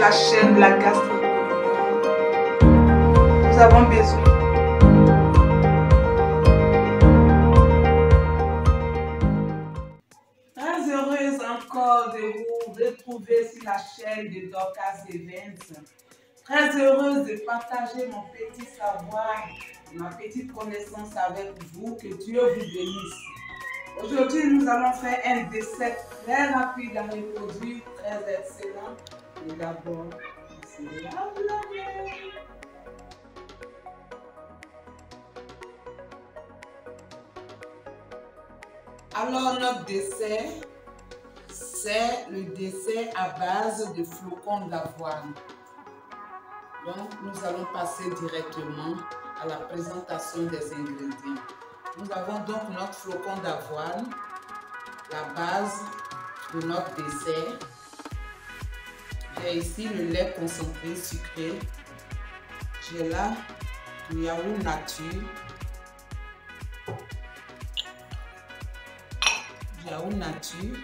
la chaîne de la gastronomie. Nous avons besoin très heureuse encore de vous retrouver sur la chaîne de Dorcas Events. Très heureuse de partager mon petit savoir, ma petite connaissance avec vous. Que Dieu vous bénisse. Aujourd'hui, nous allons faire un dessert très rapide à reproduire, très excellent. Et d'abord, c'est la blague. Alors, notre dessert, c'est le dessert à base de flocons d'avoine. Donc, nous allons passer directement à la présentation des ingrédients. Nous avons donc notre flocon d'avoine, la base de notre dessert. J'ai ici le lait concentré sucré. J'ai là du yaourt nature. Yaourt nature.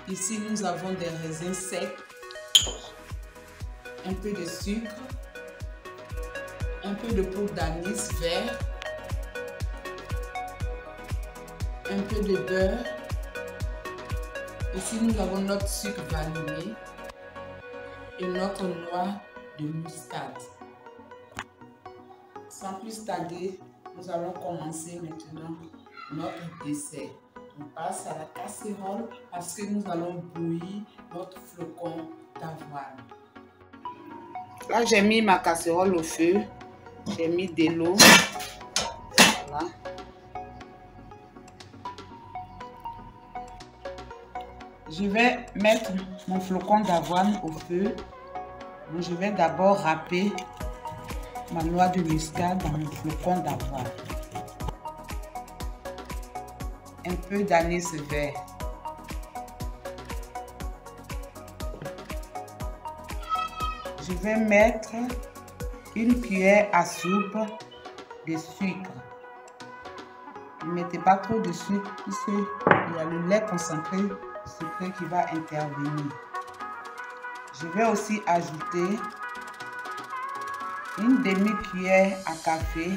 Ici, nous avons des raisins secs, un peu de sucre, un peu de poudre d'anis vert, un peu de beurre. Ici, nous avons notre sucre vanillé et notre noix de muscade. Sans plus tarder, nous allons commencer maintenant notre dessert. On passe à la casserole parce que nous allons bouillir notre flocon d'avoine. Là, j'ai mis ma casserole au feu. J'ai mis de l'eau. Voilà. Je vais mettre mon flocon d'avoine au feu. Donc, je vais d'abord râper ma noix de muscade dans mon flocon d'avoine. Un peu d'anis vert. Je vais mettre une cuillère à soupe de sucre. Ne mettez pas trop de sucre puisqu'il y a le lait concentré sucré qui va intervenir. Je vais aussi ajouter une demi-cuillère à café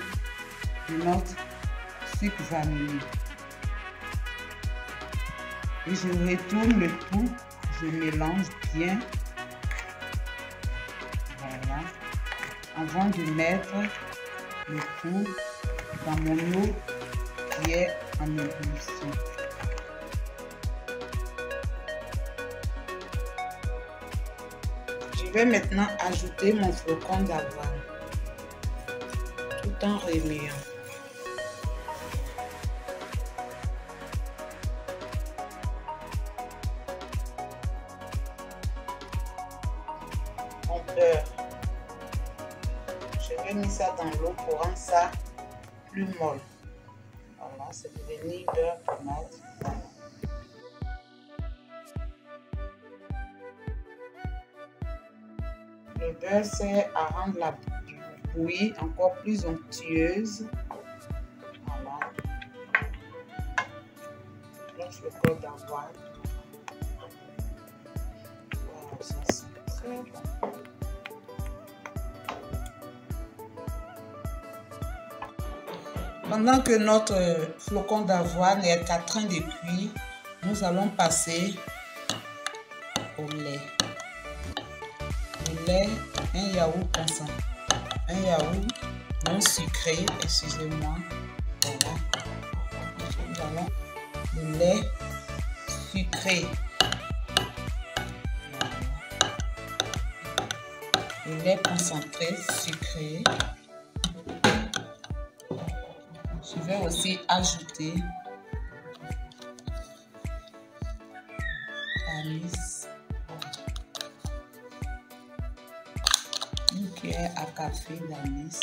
de notre sucre vanillé. Et je retourne le tout, je mélange bien. Voilà. Avant de mettre le tout dans mon eau qui est en ébullition. Je vais maintenant ajouter mon flocon d'avoine tout en remuant. Mon beurre. Je vais mettre ça dans l'eau pour rendre ça plus molle. Voilà, c'est devenu beurre tomate. Le beurre sert à rendre la bouillie encore plus onctueuse. Voilà. Le flocon d'avoine. Voilà, ça c'est très bon. Pendant que notre flocon d'avoine est en train de cuire, nous allons passer au lait. Le lait, un yaourt concentré, un yaourt non sucré, excusez-moi. Voilà. Nous avons le lait sucré. Voilà. Le lait concentré sucré. Je vais aussi ajouter l'anis, une cuillère à café d'anis.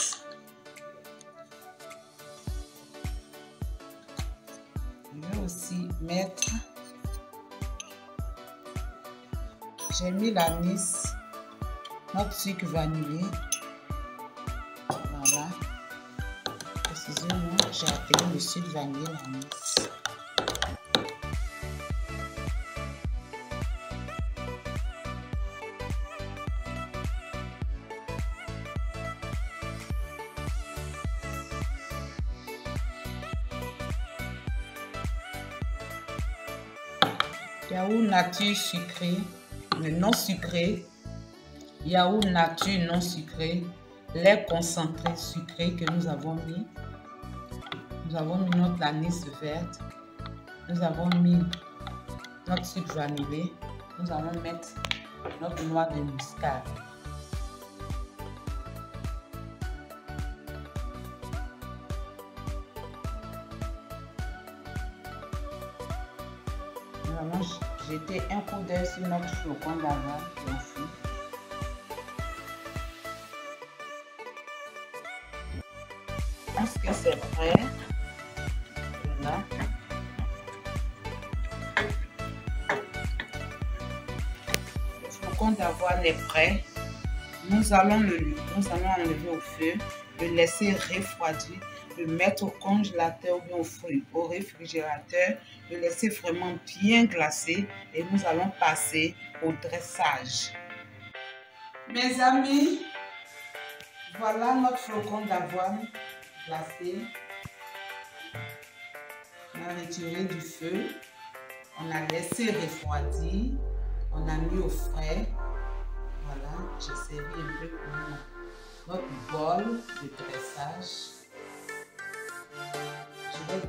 Je vais aussi mettre, j'ai mis l'anis, notre sucre vanillé. Voilà. Excusez-moi, j'ai appelé le sucre vanillé l'anis. Yaourt nature sucré, non sucré, yaourt nature non sucré, lait concentré sucré que nous avons mis. Nous avons mis notre anis verte, nous avons mis notre sucre vanillé, nous allons mettre notre noix de muscade. Nous allons jeter un coup d'œil sur notre flocon d'avoine confit. Je pense que c'est prêt. Voilà. Le flocon d'avoine est prêt. Nous allons enlever au feu, le laisser refroidir, le mettre au congélateur ou bien au réfrigérateur, le laisser vraiment bien glacé et nous allons passer au dressage. Mes amis, voilà notre flocon d'avoine glacé. On a retiré du feu, on a laissé refroidir, on a mis au frais. Voilà, j'ai servi un peu pour notre bol de dressage. Je vais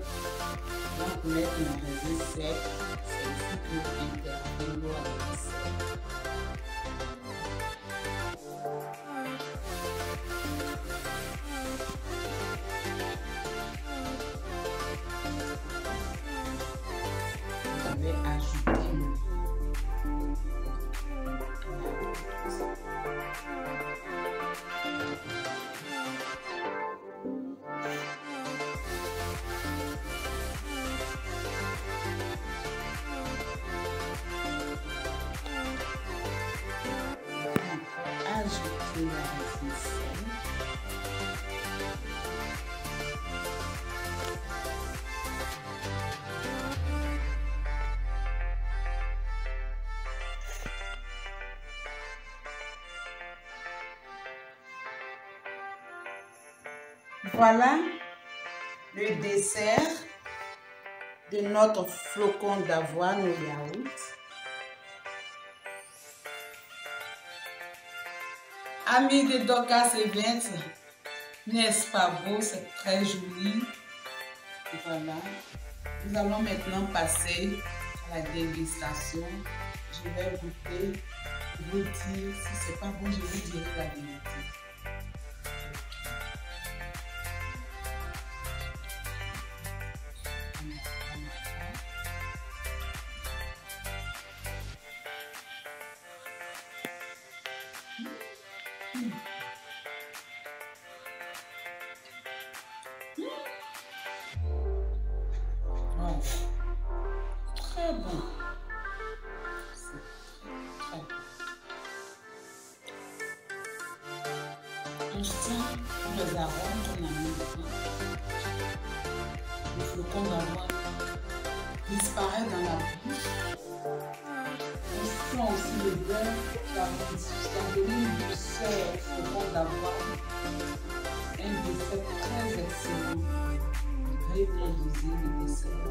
donc mettre mon raisin sec, c'est ici pour intervenir l'eau avec sel. Je vais ajouter la raisin sel. Voilà le dessert de notre flocon d'avoine au yaourt. Amis de Dorcas Events, n'est-ce pas beau? C'est très joli. Voilà. Nous allons maintenant passer à la dégustation. Je vais goûter, vous dire si c'est pas bon, je vous dirai la vérité. Oh, très bon. C'est très bon. On sent les arômes qu'on a mis dedans. Le flocon d'avoine disparaît dans la bouche. On sent aussi le beurre qui a donné une douceur au flocon d'avoine. Un dessert très excellent. Vraiment dosé le dessert.